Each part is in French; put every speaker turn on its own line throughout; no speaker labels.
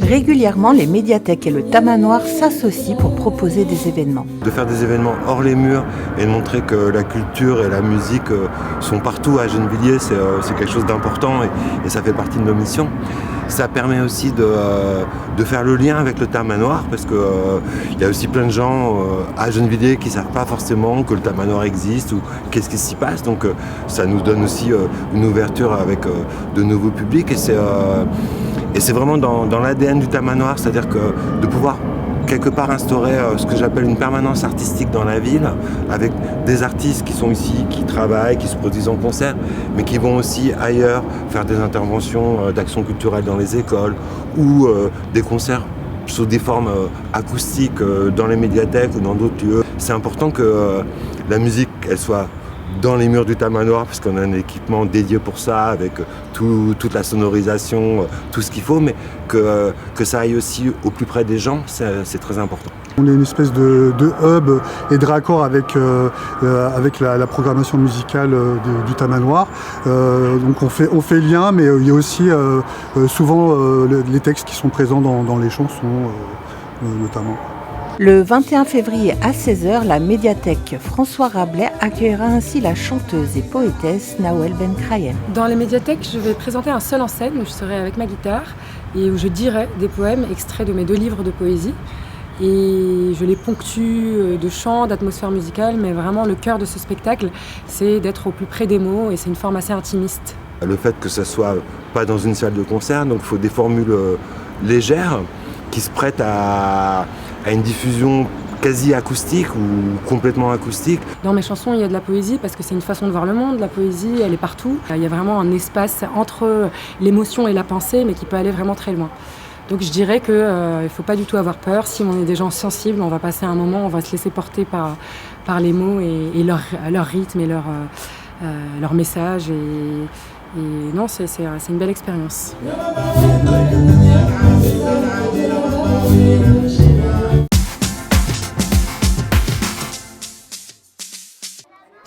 Régulièrement, les médiathèques et le Tamanoir s'associent pour proposer des événements.
De faire des événements hors les murs et de montrer que la culture et la musique sont partout à Gennevilliers, c'est quelque chose d'important et ça fait partie de nos missions. Ça permet aussi de faire le lien avec le Tamanoir parce qu'il y a aussi plein de gens à Gennevilliers qui ne savent pas forcément que le Tamanoir existe ou qu'est-ce qui s'y passe. Donc ça nous donne aussi une ouverture avec de nouveaux publics et c'est vraiment dans l'ADN du Tamanoir, c'est-à-dire que de pouvoir quelque part instaurer ce que j'appelle une permanence artistique dans la ville, avec des artistes qui sont ici, qui travaillent, qui se produisent en concert, mais qui vont aussi ailleurs faire des interventions d'action culturelle dans les écoles ou des concerts sous des formes acoustiques dans les médiathèques ou dans d'autres lieux. C'est important que la musique, elle soit dans les murs du Tamanoir, parce qu'on a un équipement dédié pour ça, avec toute la sonorisation, tout ce qu'il faut, mais que ça aille aussi au plus près des gens, c'est très important.
On est une espèce de hub et de raccord avec la programmation musicale du Tamanoir. Donc on fait lien, mais il y a aussi souvent les textes qui sont présents dans les chansons, notamment.
Le 21 février à 16h, la médiathèque François Rabelais accueillera ainsi la chanteuse et poétesse Nawel Benkrayen.
Dans les médiathèques, je vais présenter un seul en scène où je serai avec ma guitare et où je dirai des poèmes extraits de mes 2 livres de poésie. Et je les ponctue de chants, d'atmosphère musicale, mais vraiment le cœur de ce spectacle, c'est d'être au plus près des mots et c'est une forme assez intimiste.
Le fait que ça soit pas dans une salle de concert, donc il faut des formules légères qui se prêtent à une diffusion quasi acoustique ou complètement acoustique.
Dans mes chansons, il y a de la poésie parce que c'est une façon de voir le monde. La poésie, elle est partout. Il y a vraiment un espace entre l'émotion et la pensée, mais qui peut aller vraiment très loin. Donc je dirais qu'il ne faut pas du tout avoir peur. Si on est des gens sensibles, on va passer un moment, on va se laisser porter par les mots et leur rythme et leur message. Et non, c'est une belle expérience.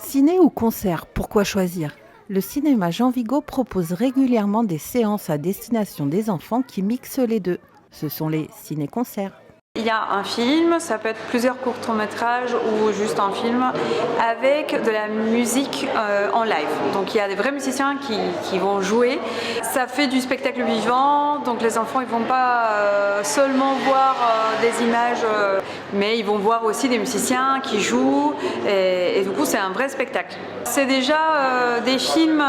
Ciné ou concert, pourquoi choisir ? Le cinéma Jean Vigo propose régulièrement des séances à destination des enfants qui mixent les deux. Ce sont les ciné-concerts.
Il y a un film, ça peut être plusieurs courts-métrages ou juste un film avec de la musique en live. Donc il y a des vrais musiciens qui vont jouer. Ça fait du spectacle vivant, donc les enfants ils vont pas seulement voir des images, mais ils vont voir aussi des musiciens qui jouent et du coup c'est un vrai spectacle. C'est déjà des films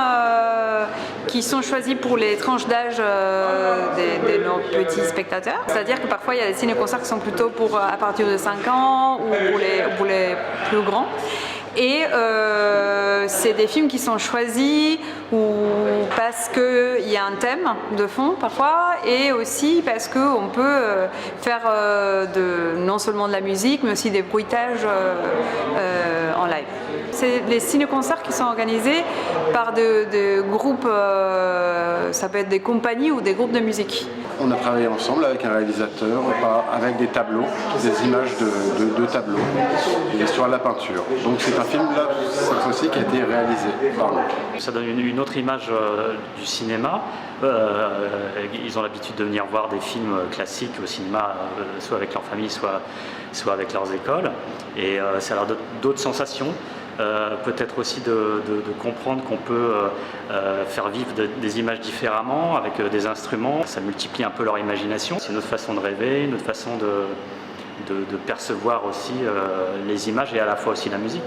qui sont choisis pour les tranches d'âge de nos petits spectateurs. C'est-à-dire que parfois il y a des ciné-concerts qui sont plutôt pour à partir de 5 ans ou pour les plus grands. Et c'est des films qui sont choisis parce qu'il y a un thème de fond parfois et aussi parce qu'on peut faire non seulement de la musique mais aussi des bruitages en live. C'est les ciné-concerts qui sont organisés par de groupes, ça peut être des compagnies ou des groupes de musique.
On a travaillé ensemble avec un réalisateur, avec des tableaux, des images de tableaux, et sur la peinture. Donc c'est un film là, cette fois-ci, qui a été réalisé par nous.
Ça donne une autre image du cinéma. Ils ont l'habitude de venir voir des films classiques au cinéma, soit avec leur famille, soit avec leurs écoles. Et ça leur donne d'autres sensations. Peut-être aussi de comprendre qu'on peut faire vivre des images différemment avec des instruments. Ça multiplie un peu leur imagination. C'est une autre façon de rêver, une autre façon de percevoir aussi les images et à la fois aussi la musique.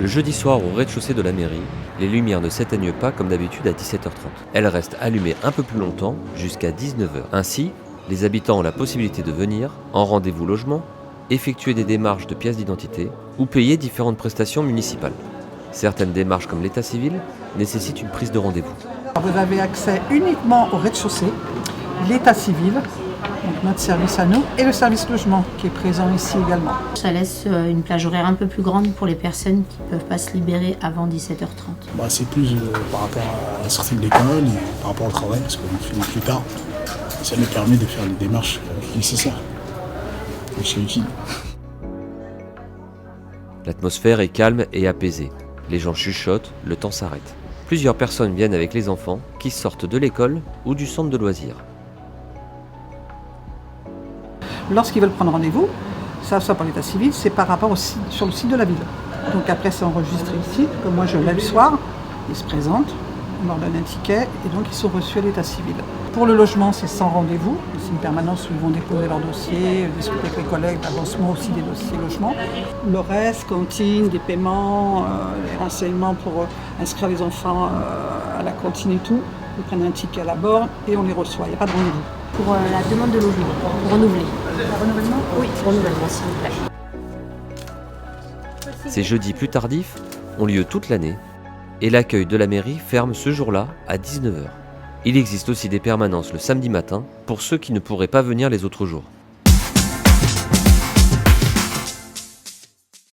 Le jeudi soir au rez-de-chaussée de la mairie, les lumières ne s'éteignent pas comme d'habitude à 17h30. Elles restent allumées un peu plus longtemps, jusqu'à 19h. Ainsi, les habitants ont la possibilité de venir, en rendez-vous logement, effectuer des démarches de pièces d'identité ou payer différentes prestations municipales. Certaines démarches comme l'état civil nécessitent une prise de rendez-vous.
Vous avez accès uniquement au rez-de-chaussée, l'état civil, donc notre service à nous, et le service logement qui est présent ici également.
Ça laisse une plage horaire un peu plus grande pour les personnes qui ne peuvent pas se libérer avant 17h30.
C'est plus par rapport à la sortie de l'école et par rapport au travail, parce qu'on finit plus tard. Ça nous permet de faire les démarches nécessaires. C'est utile.
L'atmosphère est calme et apaisée. Les gens chuchotent, le temps s'arrête. Plusieurs personnes viennent avec les enfants qui sortent de l'école ou du centre de loisirs.
Lorsqu'ils veulent prendre rendez-vous, ça par l'état civil, c'est par rapport sur le site de la ville. Donc après c'est enregistré ici, comme moi je l'ai le soir, ils se présentent, on leur donne un ticket et donc ils sont reçus à l'état civil. Pour le logement, c'est sans rendez-vous, c'est une permanence où ils vont déposer leur dossier, discuter avec les collègues, l'avancement aussi des dossiers logement. Le reste, cantine, des paiements, les renseignements pour inscrire les enfants à la cantine et tout, ils prennent un ticket à la borne et on les reçoit, il n'y a pas de rendez-vous.
Pour la demande de logement, pour renouveler. Renouvellement ? Oui, renouvellement s'il vous plaît.
Ces jeudis plus tardifs ont lieu toute l'année et l'accueil de la mairie ferme ce jour-là à 19h. Il existe aussi des permanences le samedi matin pour ceux qui ne pourraient pas venir les autres jours.